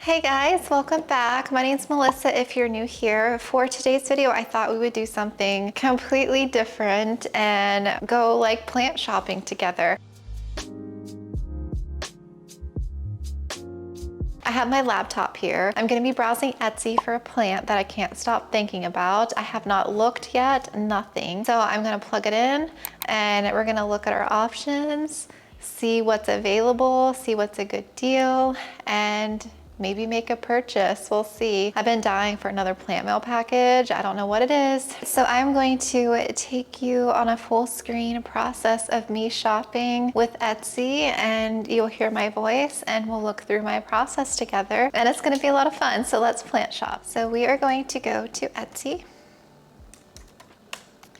Hey guys, welcome back. My name's Melissa if you're new here. For today's video, I thought we would do something completely different and go like plant shopping together. I have my laptop here. I'm gonna be browsing Etsy for a plant that I can't stop thinking about. I have not looked yet, nothing. So I'm gonna plug it in and we're gonna look at our options, see what's available, see what's a good deal, and maybe make a purchase. We'll see. I've been dying for another plant mail package. I don't know what it is. So I'm going to take you on a full screen process of me shopping with Etsy, and you'll hear my voice and we'll look through my process together. And it's gonna be a lot of fun. So let's plant shop. So we are going to go to Etsy.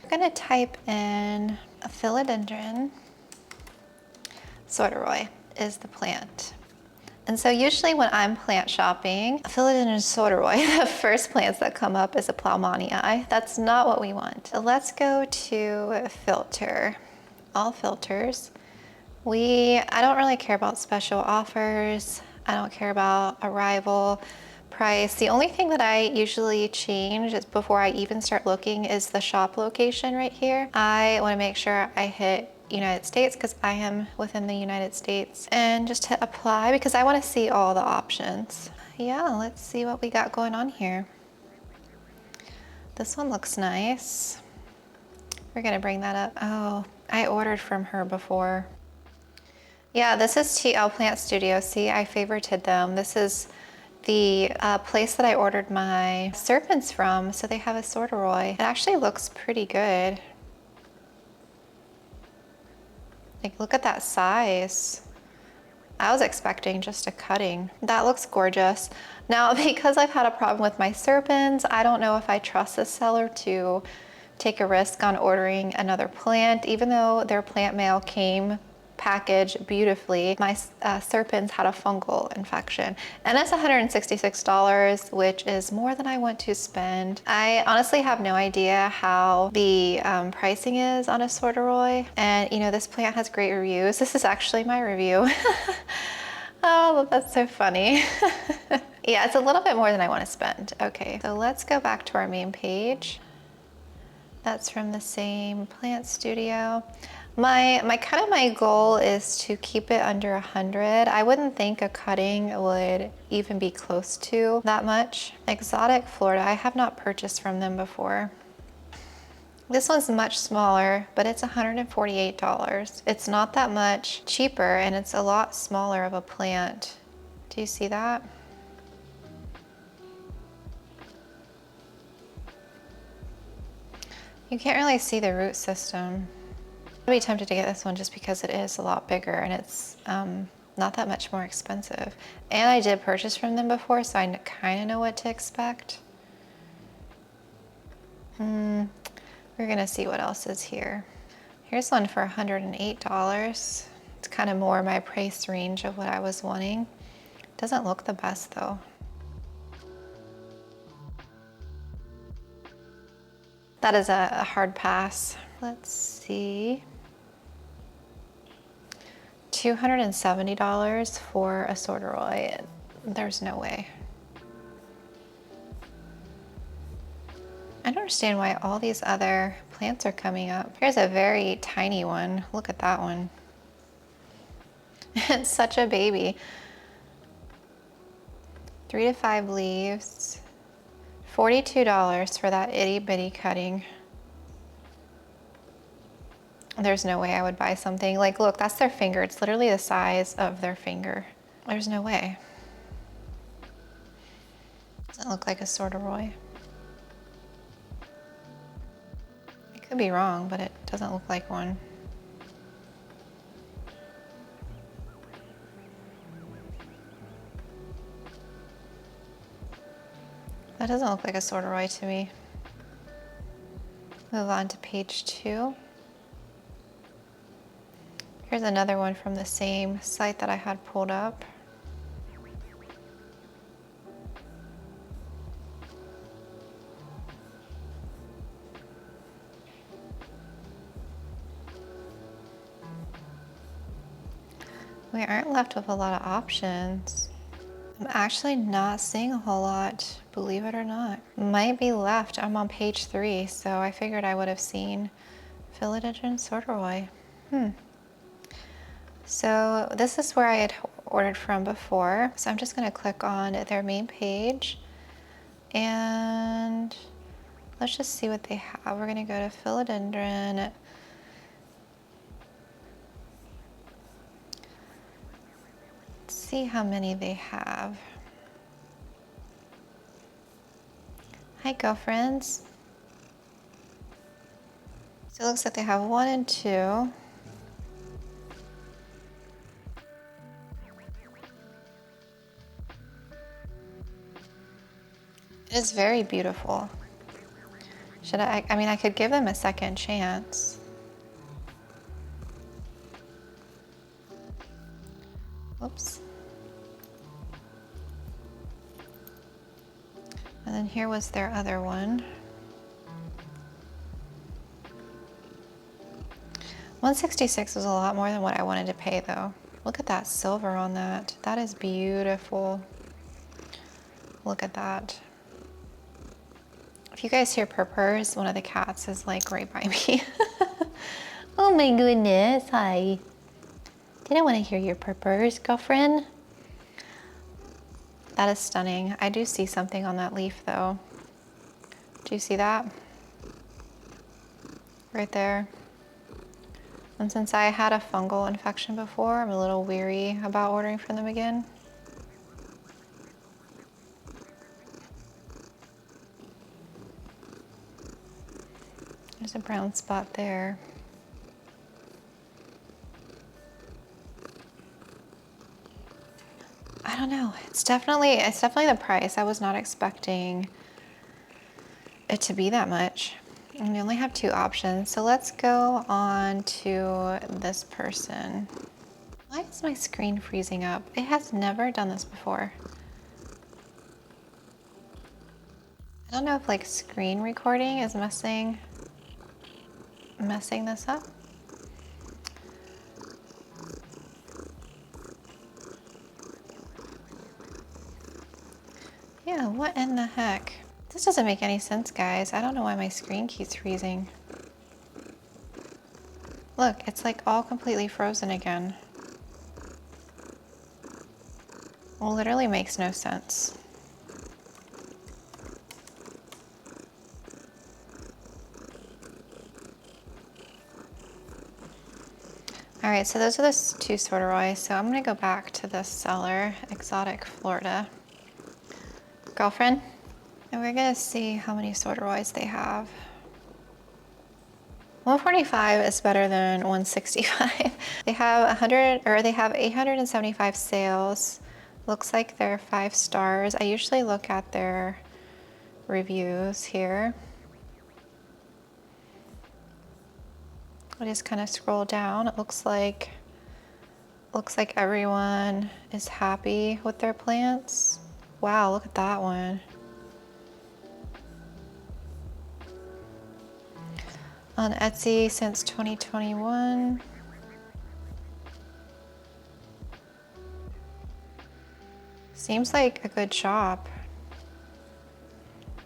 I'm gonna type in a philodendron. Sodiroi is the plant. And so usually when I'm plant shopping, philodendron sodiroi, the first plants that come up is a Plaumanii. That's not what we want. So let's go to filter, all filters. I don't really care about special offers. I don't care about arrival, price. The only thing that I usually change is before I even start looking is the shop location right here. I want to make sure I hit United States because I am within the United States, and just hit apply because I want to see all the options. Yeah, let's see what we got going on here. This one looks nice. We're gonna bring that up. Oh, I ordered from her before. Yeah, this is TL Plant Studio. See, I favorited them. This is the place that I ordered my serpents from, so they have a sodiroi. It actually looks pretty good. Like, look at that size. I was expecting just a cutting. That looks gorgeous. Now, because I've had a problem with my serpents, I don't know if I trust this seller to take a risk on ordering another plant. Even though their plant mail came packaged beautifully, my serpents had a fungal infection. And it's $166, which is more than I want to spend. I honestly have no idea how the pricing is on a sodiroi. And you know, this plant has great reviews. This is actually my review. Oh, that's so funny. Yeah, it's a little bit more than I want to spend. Okay, so let's go back to our main page. That's from the same plant studio. My goal is to keep it under 100. I wouldn't think a cutting would even be close to that much. Exotic Florida, I have not purchased from them before. This one's much smaller, but it's $148. It's not that much cheaper, and it's a lot smaller of a plant. Do you see that? You can't really see the root system. I'd be tempted to get this one just because it is a lot bigger and it's not that much more expensive. And I did purchase from them before, so I kind of know what to expect. We're gonna see what else is here. Here's one for $108. It's kind of more my price range of what I was wanting. Doesn't look the best though. That is a hard pass. Let's see. $270 for a sodiroi. There's no way. I don't understand why all these other plants are coming up. Here's a very tiny one. Look at that one. It's such a baby. 3 to 5 leaves. $42 for that itty bitty cutting. There's no way I would buy something. Like, look, that's their finger. It's literally the size of their finger. There's no way. Doesn't look like a sodiroi. I could be wrong, but it doesn't look like one. That doesn't look like a sodiroi to me. Move on to page 2. Here's another one from the same site that I had pulled up. We aren't left with a lot of options. I'm actually not seeing a whole lot, believe it or not. Might be left. I'm on page 3, so I figured I would have seen philodendron sodiroi. So this is where I had ordered from before. So I'm just gonna click on their main page and let's just see what they have. We're gonna go to philodendron. Let's see how many they have. Hi, girlfriends. So it looks like they have 1 and 2. It is very beautiful. Should I mean, I could give them a second chance. Oops. And then here was their other one. 166 was a lot more than what I wanted to pay though. Look at that silver on that. That is beautiful. Look at that. If you guys hear purrs, one of the cats is like right by me. Oh my goodness, hi. Didn't want to hear your purrs, girlfriend. That is stunning. I do see something on that leaf though. Do you see that? Right there. And since I had a fungal infection before, I'm a little weary about ordering from them again. There's a brown spot there. I don't know. It's definitely the price. I was not expecting it to be that much. And we only have 2 options. So let's go on to this person. Why is my screen freezing up? It has never done this before. I don't know if like screen recording is messing this up. Yeah, what in the heck? This doesn't make any sense, guys. I don't know why my screen keeps freezing. Look, it's like all completely frozen again. Well, literally makes no sense. All right, so those are the 2 sodiroi. So I'm gonna go back to this seller, Exotic Florida. Girlfriend, and we're gonna see how many sotirois they have. 145 is better than 165. They have 875 sales. Looks like they're 5 stars. I usually look at their reviews here. I just kind of scroll down. It looks like everyone is happy with their plants. Wow, look at that one. On Etsy since 2021. Seems like a good shop.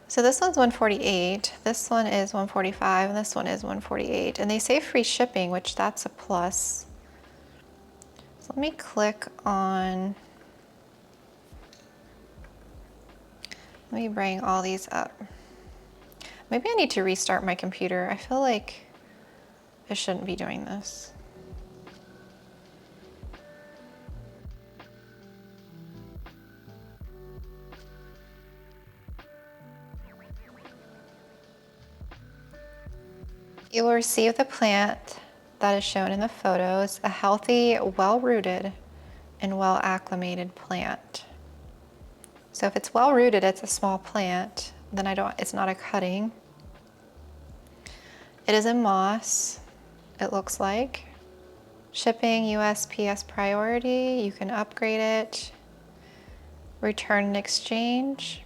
So this one's 148, this one is 145, and this one is 148. And they say free shipping, which that's a plus. So let me click on, let me bring all these up. Maybe I need to restart my computer. I feel like I shouldn't be doing this. You will receive the plant that is shown in the photos, a healthy, well-rooted, and well-acclimated plant. So if it's well-rooted, it's a small plant, then it's not a cutting. It is in moss, it looks like. Shipping USPS priority, you can upgrade it. Return and exchange.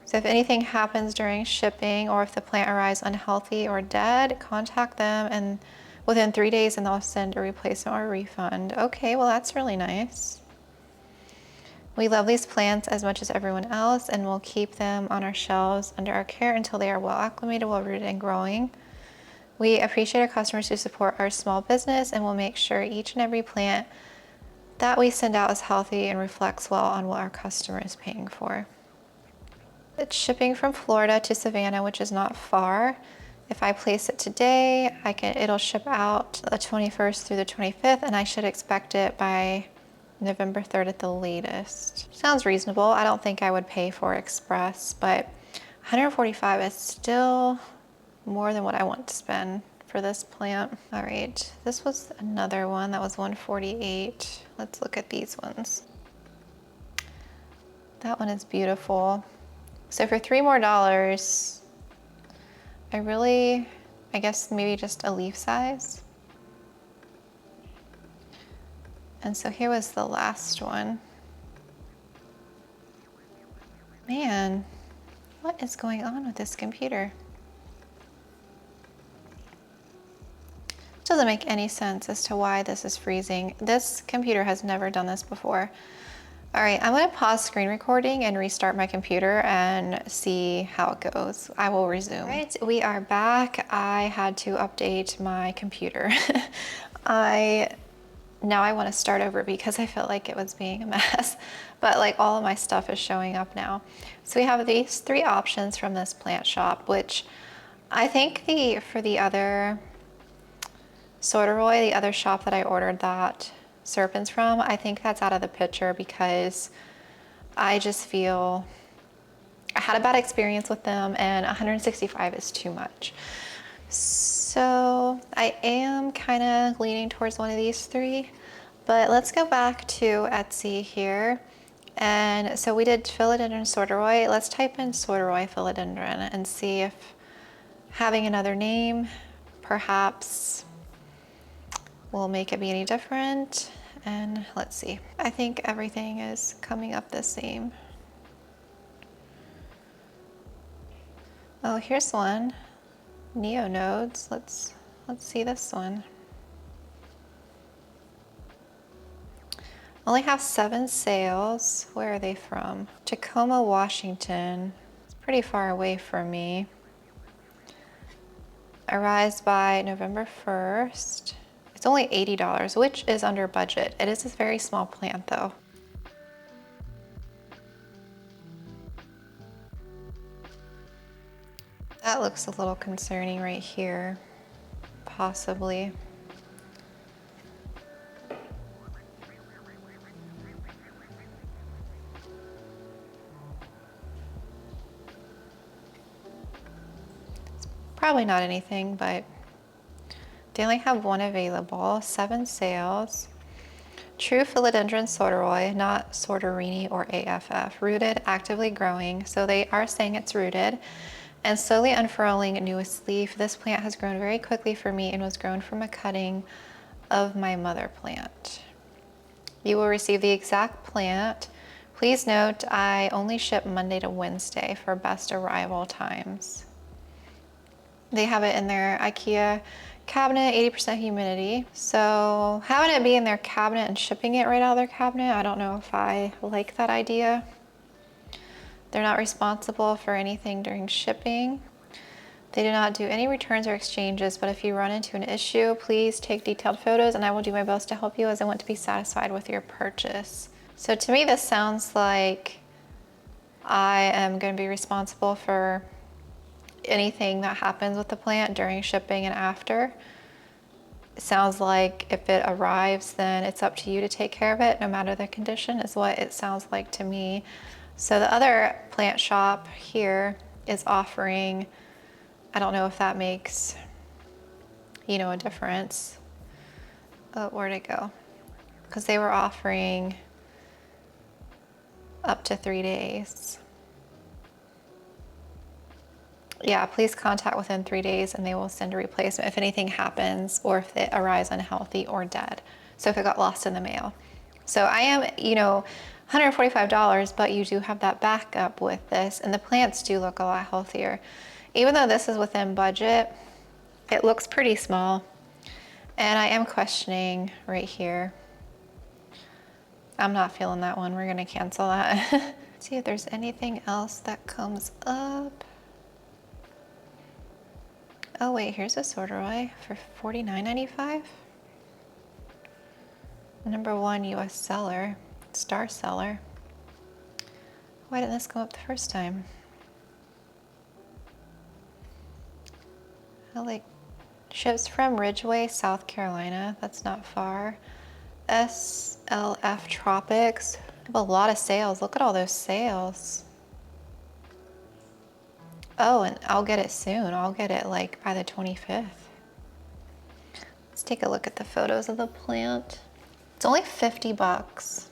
So if anything happens during shipping or if the plant arrives unhealthy or dead, contact them and within 3 days and they'll send a replacement or a refund. Okay, well that's really nice. We love these plants as much as everyone else and will keep them on our shelves under our care until they are well acclimated, well rooted, and growing. We appreciate our customers who support our small business and will make sure each and every plant that we send out is healthy and reflects well on what our customer is paying for. It's shipping from Florida to Savannah, which is not far. If I place it today, it'll ship out the 21st through the 25th, and I should expect it by November 3rd at the latest. Sounds reasonable. I don't think I would pay for express, but $145 is still more than what I want to spend for this plant. All right, this was another one that was $148. Let's look at these ones. That one is beautiful. So for $3 more, I guess maybe just a leaf size. And so here was the last one. Man, what is going on with this computer? It doesn't make any sense as to why this is freezing. This computer has never done this before. All right, I'm gonna pause screen recording and restart my computer and see how it goes. I will resume. All right, we are back. I had to update my computer. Now I want to start over because I felt like it was being a mess, but like all of my stuff is showing up now. So we have these 3 options from this plant shop, which I think for the other sodiroi, the other shop that I ordered that serpents from, I think that's out of the picture because I just feel I had a bad experience with them and 165 is too much. So I am kind of leaning towards one of these 3, but let's go back to Etsy here. And so we did philodendron sodiroi. Let's type in sodiroi philodendron and see if having another name perhaps will make it be any different. And let's see. I think everything is coming up the same. Oh, here's one. Neonodes. Let's see this one. Only have 7 sales. Where are they from? Tacoma, Washington. It's pretty far away from me. Arrives by November 1st. It's only $80, which is under budget. It is a very small plant though. That looks a little concerning right here, possibly. It's probably not anything, but they only have 1 available, 7 sales. True philodendron sodiroi, not sordorini or AFF. Rooted, actively growing. So they are saying it's rooted. And slowly unfurling newest leaf. This plant has grown very quickly for me and was grown from a cutting of my mother plant. You will receive the exact plant. Please note, I only ship Monday to Wednesday for best arrival times. They have it in their IKEA cabinet, 80% humidity. So having it be in their cabinet and shipping it right out of their cabinet, I don't know if I like that idea. They're not responsible for anything during shipping. They do not do any returns or exchanges, but if you run into an issue, please take detailed photos and I will do my best to help you as I want to be satisfied with your purchase. So to me, this sounds like I am going to be responsible for anything that happens with the plant during shipping and after. It sounds like if it arrives, then it's up to you to take care of it, no matter the condition, is what it sounds like to me. So the other plant shop here is offering, I don't know if that makes, a difference. Where'd it go? Because they were offering up to 3 days. Yeah, please contact within 3 days and they will send a replacement if anything happens or if it arrives unhealthy or dead. So if it got lost in the mail. So I am, $145, but you do have that backup with this, and the plants do look a lot healthier. Even though this is within budget, it looks pretty small. And I am questioning right here. I'm not feeling that one. We're gonna cancel that. See if there's anything else that comes up. Oh wait, here's a sodiroi for $49.95. #1 US seller, star seller. Why didn't this go up the first time? I like ships from Ridgeway, South Carolina. That's not far. SLF Tropics. I have a lot of sales. Look at all those sales. Oh, and I'll get it soon. I'll get it like by the 25th. Let's take a look at the photos of the plant. It's only 50 bucks.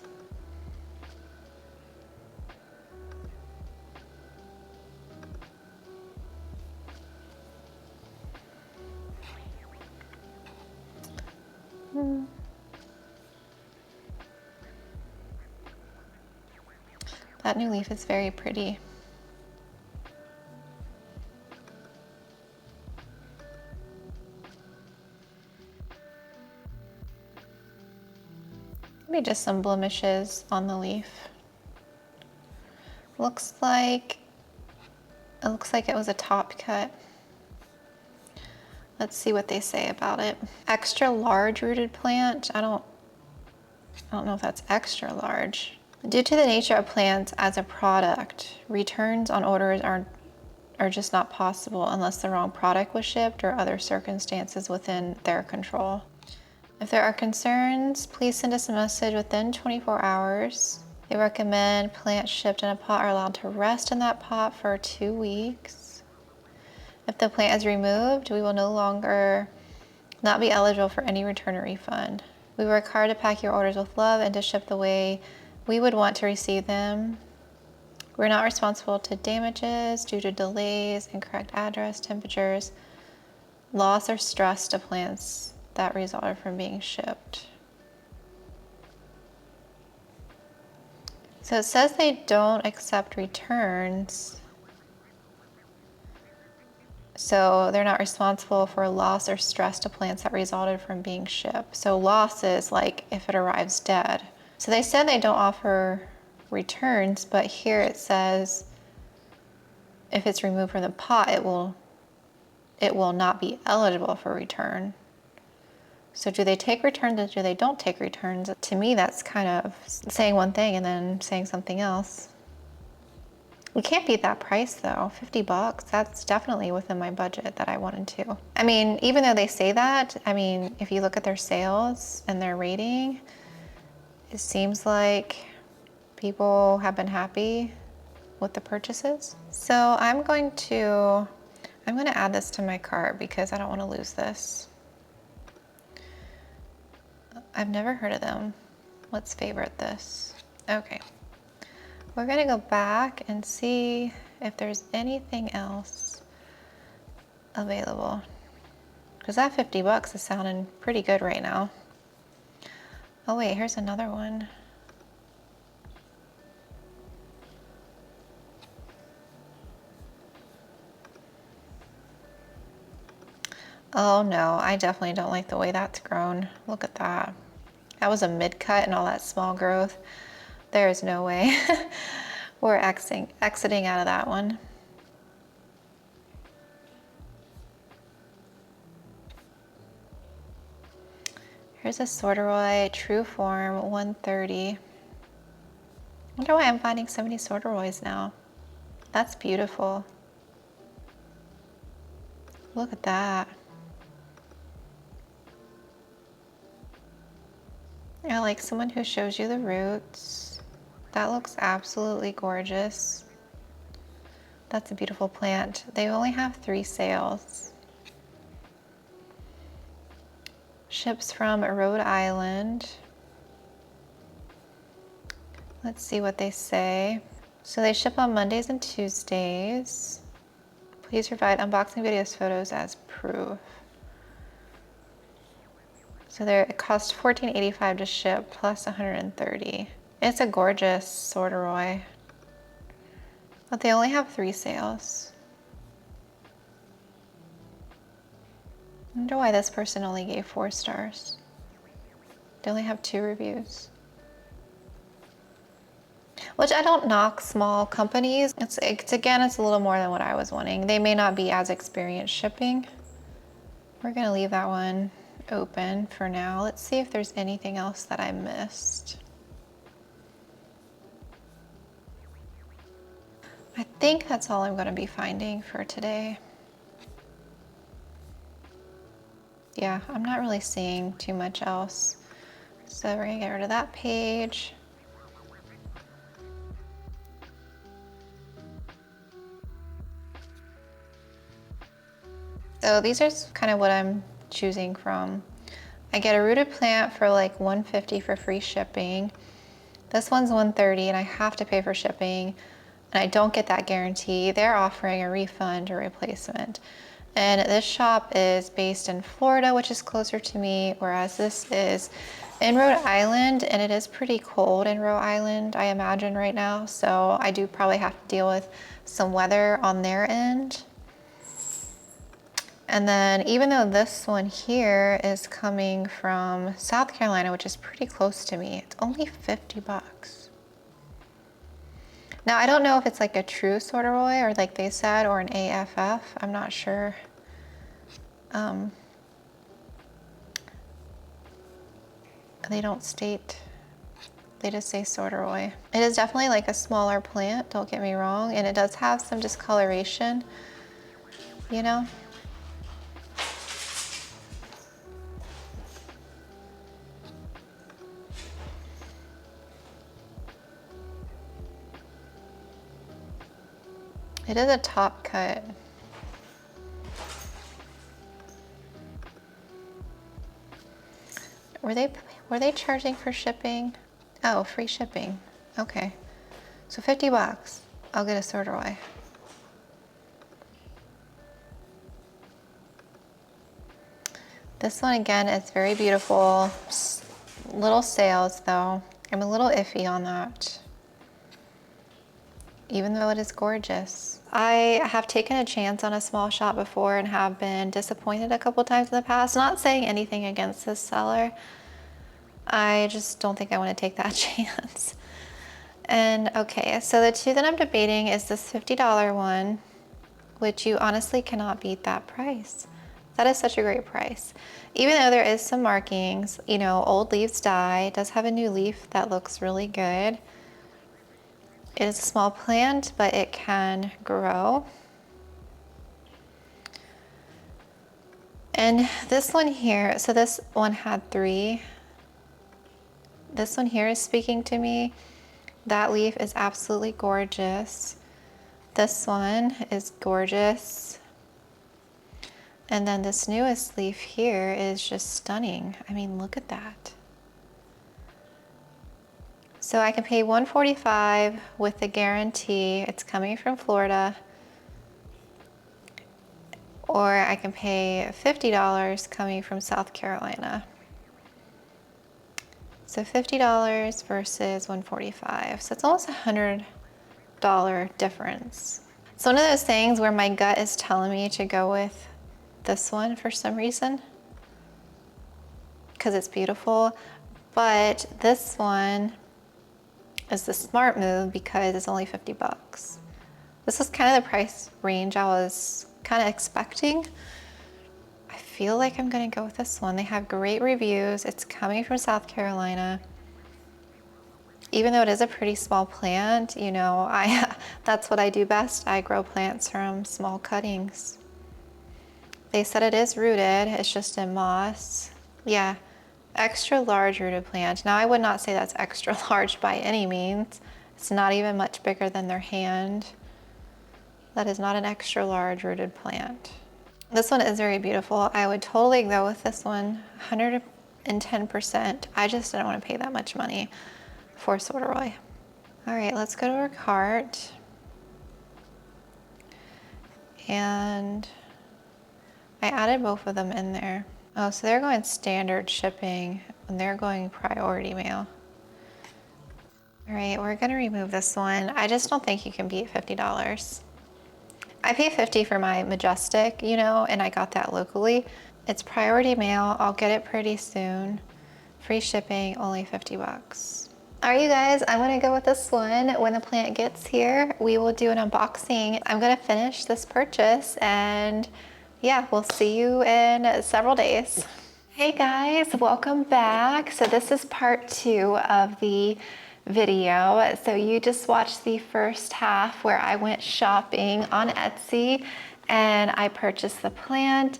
That new leaf is very pretty. Maybe just some blemishes on the leaf. Looks like it was a top cut. Let's see what they say about it. Extra large rooted plant. I don't know if that's extra large. Due to the nature of plants as a product, returns on orders are just not possible unless the wrong product was shipped or other circumstances within their control. If there are concerns, please send us a message within 24 hours. They recommend plants shipped in a pot are allowed to rest in that pot for 2 weeks. If the plant is removed, we will no longer not be eligible for any return or refund. We work hard to pack your orders with love and to ship the way we would want to receive them. We're not responsible to damages due to delays, incorrect address, temperatures, loss or stress to plants that resulted from being shipped. So it says they don't accept returns. So they're not responsible for loss or stress to plants that resulted from being shipped. So loss is like if it arrives dead. So they said they don't offer returns, but here it says if it's removed from the pot, it will not be eligible for return. So do they take returns or do they don't take returns? To me, that's kind of saying one thing and then saying something else. We can't beat that price though, 50 bucks. That's definitely within my budget that I wanted to. I mean, even though they say that, I mean, if you look at their sales and their rating, it seems like people have been happy with the purchases. So I'm going to add this to my cart because I don't want to lose this. I've never heard of them. Let's favorite this. Okay. We're gonna go back and see if there's anything else available. Because that 50 bucks is sounding pretty good right now. Oh wait, here's another one. Oh no, I definitely don't like the way that's grown. Look at that. That was a mid-cut and all that small growth. There is no way we're exiting out of that one. Here's a sodiroi, true form, 130. I wonder why I'm finding so many sordorois now. That's beautiful. Look at that. I like someone who shows you the roots. That looks absolutely gorgeous. That's a beautiful plant. They only have 3 sales. Ships from Rhode Island. Let's see what they say. So they ship on Mondays and Tuesdays. Please provide unboxing videos, photos as proof. So it costs $14.85 to ship plus $130. It's a gorgeous sodiroi, but they only have 3 sales. I wonder why this person only gave 4 stars. They only have 2 reviews. which I don't knock small companies. It's again, it's a little more than what I was wanting. They may not be as experienced shipping. We're gonna leave that one open for now. Let's see if there's anything else that I missed. I think that's all I'm gonna be finding for today. Yeah, I'm not really seeing too much else. So we're gonna get rid of that page. So these are kind of what I'm choosing from. I get a rooted plant for like $150 for free shipping. This one's $130 and I have to pay for shipping. And I don't get that guarantee. They're offering a refund or replacement. And this shop is based in Florida, which is closer to me, whereas this is in Rhode Island, and it is pretty cold in Rhode Island, I imagine right now. So I do probably have to deal with some weather on their end. And then even though this one here is coming from South Carolina, which is pretty close to me, it's only 50 bucks. Now, I don't know if it's like a true sodiroi or like they said, or an AFF, I'm not sure. They don't state, they just say sodiroi. It is definitely like a smaller plant, don't get me wrong, and it does have some discoloration, you know? It is a top cut. Were they charging for shipping? Oh, free shipping. Okay. So 50 bucks. I'll get a sodiroi. This one again is very beautiful. Little sales though. I'm a little iffy on that, even though it is gorgeous. I have taken a chance on a small shop before and have been disappointed a couple times in the past. Not saying anything against this seller. I just don't think I want to take that chance. And okay, so the two that I'm debating is this $50 one, which you honestly cannot beat that price. That is such a great price. Even though there is some markings, you know, old leaves die. It does have a new leaf that looks really good. It is a small plant, but it can grow. And this one here, so this one had 3. This one here is speaking to me. That leaf is absolutely gorgeous. This one is gorgeous. And then this newest leaf here is just stunning. I mean, look at that. So I can pay $145 with the guarantee it's coming from Florida, or I can pay $50 coming from South Carolina. So $50 versus $145. So it's almost $100 difference. It's one of those things where my gut is telling me to go with this one for some reason, because it's beautiful, but this one is the smart move because it's only 50 bucks. This is kind of the price range I was kind of expecting. I feel like I'm gonna go with this one. They have great reviews. It's coming from South Carolina. Even though it is a pretty small plant, you know, that's what I do best. I grow plants from small cuttings. They said it is rooted, it's just in moss. Yeah, extra large rooted plant. Now I would not say that's extra large by any means. It's not even much bigger than their hand. That is not an extra large rooted plant. This one is very beautiful. I would totally go with this one, 110%. I just didn't want to pay that much money for sodiroi. All right, let's go to our cart. And I added both of them in there. Oh, so they're going standard shipping and they're going priority mail. All right, we're gonna remove this one. I just don't think you can beat $50. I pay $50 for my Majestic, you know, and I got that locally. It's priority mail, I'll get it pretty soon. Free shipping, only 50 bucks. All right, you guys, I'm gonna go with this one. When the plant gets here, we will do an unboxing. I'm gonna finish this purchase and yeah, we'll see you in several days. Hey guys, welcome back. So this is part 2 of the video. So you just watched the first half where I went shopping on Etsy and I purchased the plant.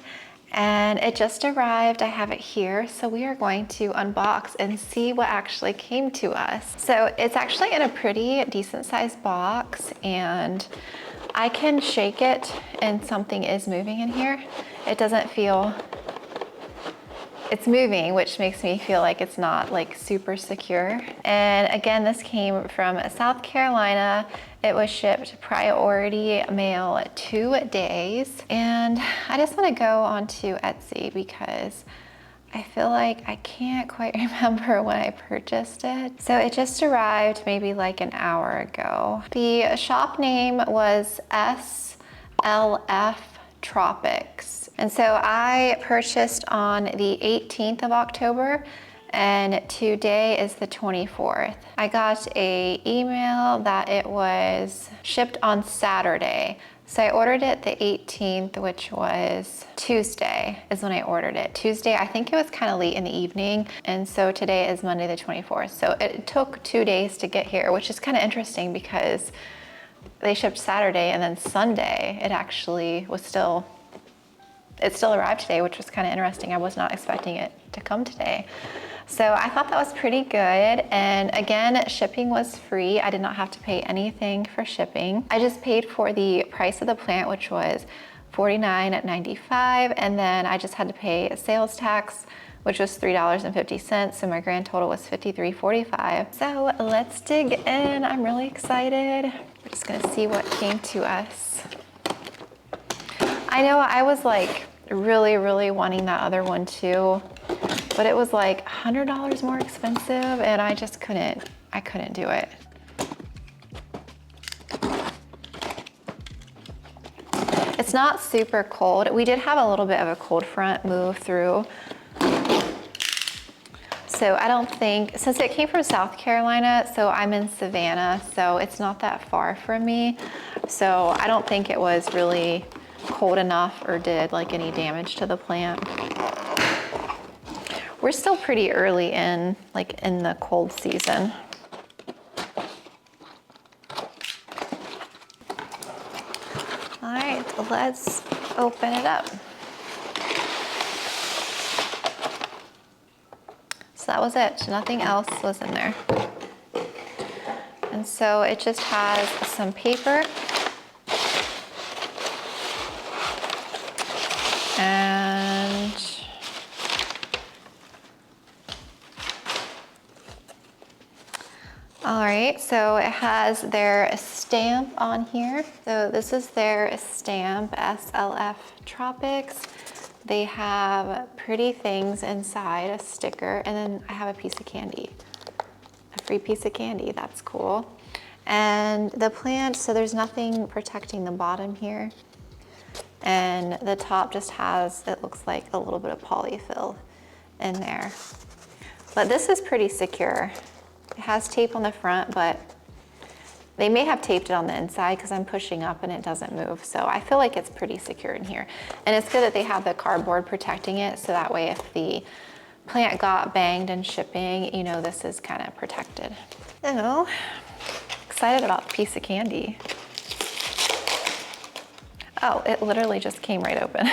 And it just arrived. I have it here. So we are going to unbox and see what actually came to us. So it's actually in a pretty decent sized box and I can shake it and something is moving in here. It doesn't feel, it's moving, which makes me feel like it's not like super secure. And again, this came from South Carolina. It was shipped priority mail 2 days. And I just want to go onto Etsy because I feel like I can't quite remember when I purchased it. So it just arrived maybe like an hour ago. The shop name was SLF Tropics. And so I purchased on the 18th of October and today is the 24th. I got an email that it was shipped on Saturday. So I ordered it the 18th, which was Tuesday is when I ordered it. Tuesday, I think it was kind of late in the evening. And so today is Monday the 24th. So it took 2 days to get here, which is kind of interesting because they shipped Saturday and then Sunday, it actually was still, it still arrived today, which was kind of interesting. I was not expecting it to come today. So I thought that was pretty good. And again, shipping was free. I did not have to pay anything for shipping. I just paid for the price of the plant, which was $49.95. And then I just had to pay sales tax, which was $3.50. So my grand total was $53.45. So let's dig in. I'm really excited. We're just gonna see what came to us. I know I was like really wanting that other one too, but it was like $100 more expensive and I just couldn't do it. It's not super cold. We did have a little bit of a cold front move through. So I don't think, since it came from South Carolina, so I'm in Savannah, so it's not that far from me. So I don't think it was really cold enough or did like any damage to the plant. We're still pretty early in, like in the cold season. All right, let's open it up. So that was it, nothing else was in there. And so it just has some paper and all right, so it has their stamp on here. So this is their stamp, SLF Tropics. They have pretty things inside, a sticker, and then I have a piece of candy. A free piece of candy, that's cool. And the plant, so there's nothing protecting the bottom here. And the top just has, it looks like a little bit of polyfill in there. But this is pretty secure. It has tape on the front, but they may have taped it on the inside because I'm pushing up and it doesn't move. So I feel like it's pretty secure in here. And it's good that they have the cardboard protecting it. So that way if the plant got banged in shipping, you know, this is kind of protected. So excited about the piece of candy. Oh, it literally just came right open.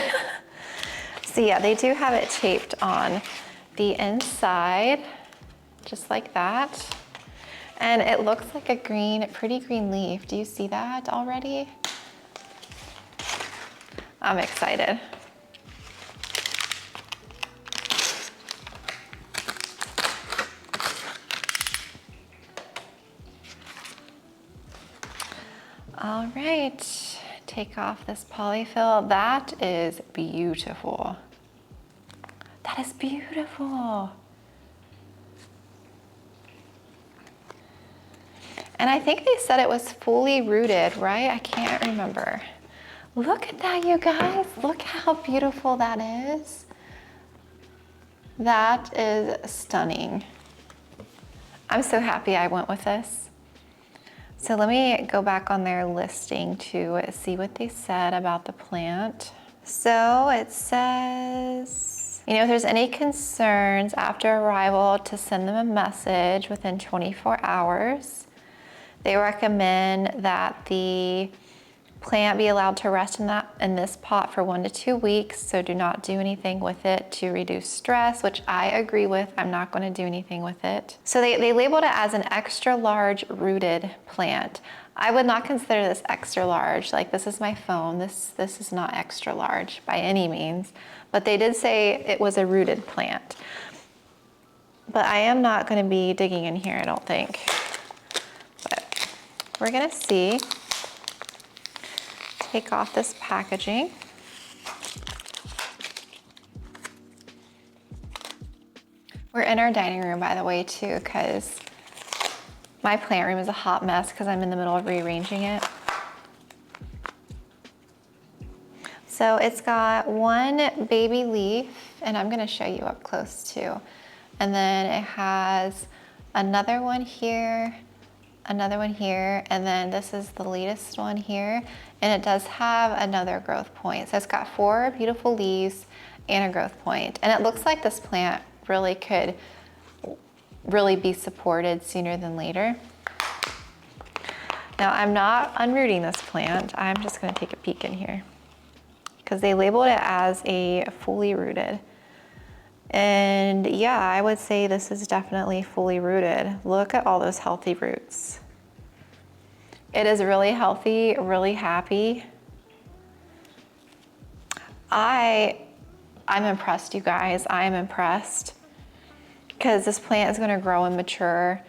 So yeah, they do have it taped on the inside, just like that. And it looks like a green, pretty green leaf. Do you see that already? I'm excited. All right, take off this polyfill. That is beautiful. That is beautiful. And I think they said it was fully rooted, right? I can't remember. Look at that, you guys. Look how beautiful that is. That is stunning. I'm so happy I went with this. So let me go back on their listing to see what they said about the plant. So it says, you know, if there's any concerns after arrival, to send them a message within 24 hours. They recommend that the plant be allowed to rest in this pot for 1 to 2 weeks, so do not do anything with it to reduce stress, which I agree with. I'm not going to do anything with it. So they labeled it as an extra large rooted plant. I would not consider this extra large. Like, this is my phone. This is not extra large by any means, but they did say it was a rooted plant. But I am not going to be digging in here, I don't think. But we're going to see. Take off this packaging. We're in our dining room, by the way, too, because my plant room is a hot mess because I'm in the middle of rearranging it. So it's got one baby leaf, and I'm gonna show you up close too. And then it has another one here, another one here, and then this is the latest one here. And it does have another growth point. So it's got 4 beautiful leaves and a growth point. And it looks like this plant really could be supported sooner than later. Now, I'm not unrooting this plant. I'm just gonna take a peek in here because they labeled it as a fully rooted. And yeah, I would say this is definitely fully rooted. Look at all those healthy roots. It is really healthy, really happy. I'm impressed, you guys. I am impressed because this plant is gonna grow and mature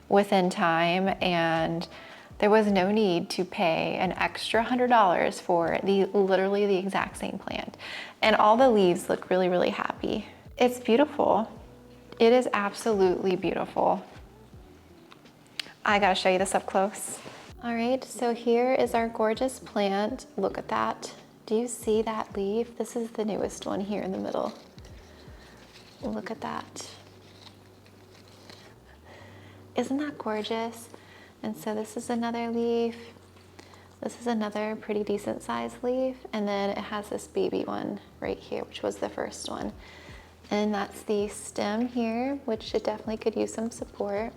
within time, and there was no need to pay an extra $100 for literally the exact same plant. And all the leaves look really, really happy. It's beautiful. It is absolutely beautiful. I gotta show you this up close. All right, so here is our gorgeous plant. Look at that. Do you see that leaf? This is the newest one here in the middle. Look at that. Isn't that gorgeous? And so this is another leaf. This is another pretty decent sized leaf. And then it has this baby one right here, which was the first one. And that's the stem here, which it definitely could use some support.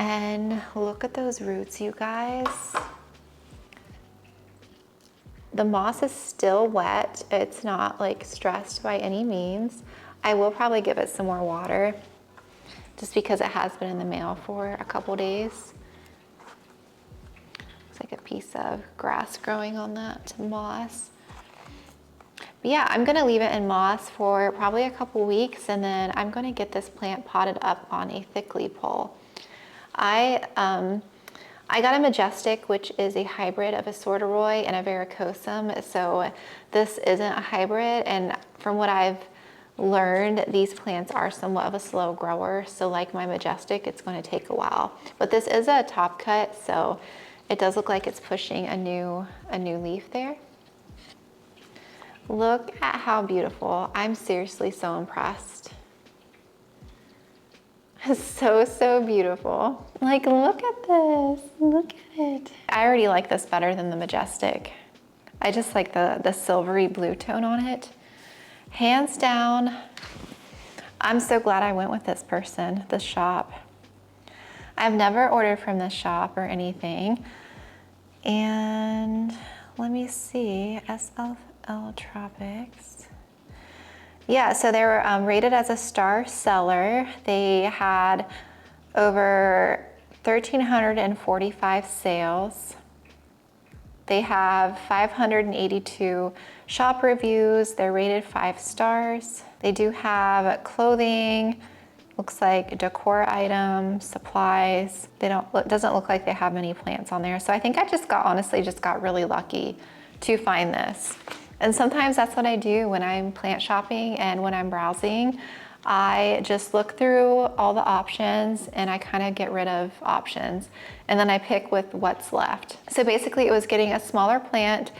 And look at those roots, you guys. The moss is still wet. It's not like stressed by any means. I will probably give it some more water just because it has been in the mail for a couple days. Looks like a piece of grass growing on that moss. But yeah, I'm gonna leave it in moss for probably a couple weeks, and then I'm gonna get this plant potted up on a thickly pole. I got a majestic, which is a hybrid of a sodiroi and a varicosum. So this isn't a hybrid, and from what I've learned, these plants are somewhat of a slow grower. So like my majestic, it's going to take a while. But this is a top cut, so it does look like it's pushing a new leaf there. Look at how beautiful. I'm seriously so impressed. So beautiful. Like, look at this, look at it. I already like this better than the majestic. I just like the silvery blue tone on it. Hands down, I'm so glad I went with this shop. I've never ordered from this shop or anything. And let me see, SFL Tropics. Yeah, so they were rated as a star seller. They had over 1,345 sales. They have 582 shop reviews. They're rated 5 stars. They do have clothing, looks like decor items, supplies. It doesn't look like they have many plants on there. So I think I honestly just got really lucky to find this. And sometimes that's what I do when I'm plant shopping and when I'm browsing. I just look through all the options and I kind of get rid of options. And then I pick with what's left. So basically it was getting a smaller plant,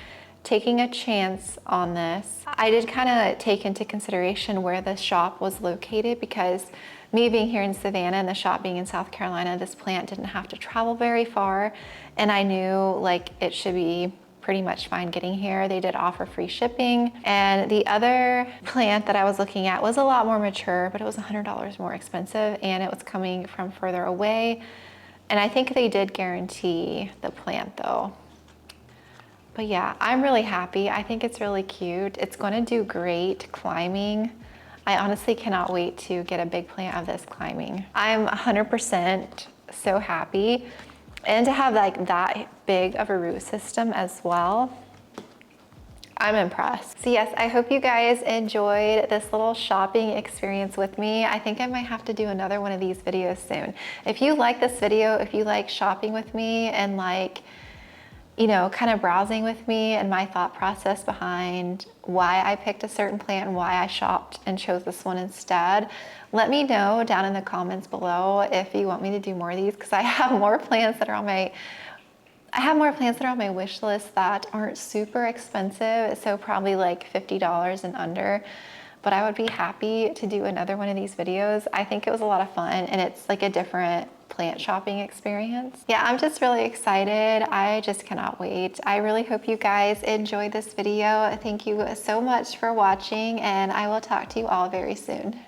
taking a chance on this. I did kind of take into consideration where the shop was located because me being here in Savannah and the shop being in South Carolina, this plant didn't have to travel very far. And I knew like it should be pretty much fine getting here. They did offer free shipping. And the other plant that I was looking at was a lot more mature, but it was $100 more expensive and it was coming from further away. And I think they did guarantee the plant though. But yeah, I'm really happy. I think it's really cute. It's gonna do great climbing. I honestly cannot wait to get a big plant of this climbing. I'm 100% so happy. And to have like that big of a root system as well, I'm impressed. So yes, I hope you guys enjoyed this little shopping experience with me. I think I might have to do another one of these videos soon. If you like this video, if you like shopping with me and like, you know, kind of browsing with me and my thought process behind why I picked a certain plant and why I shopped and chose this one instead, let me know down in the comments below if you want me to do more of these, because I have more plants that are on my wish list that aren't super expensive, so probably like $50 and under. But I would be happy to do another one of these videos. I think it was a lot of fun and it's like a different plant shopping experience. Yeah, I'm just really excited. I just cannot wait. I really hope you guys enjoyed this video. Thank you so much for watching and I will talk to you all very soon.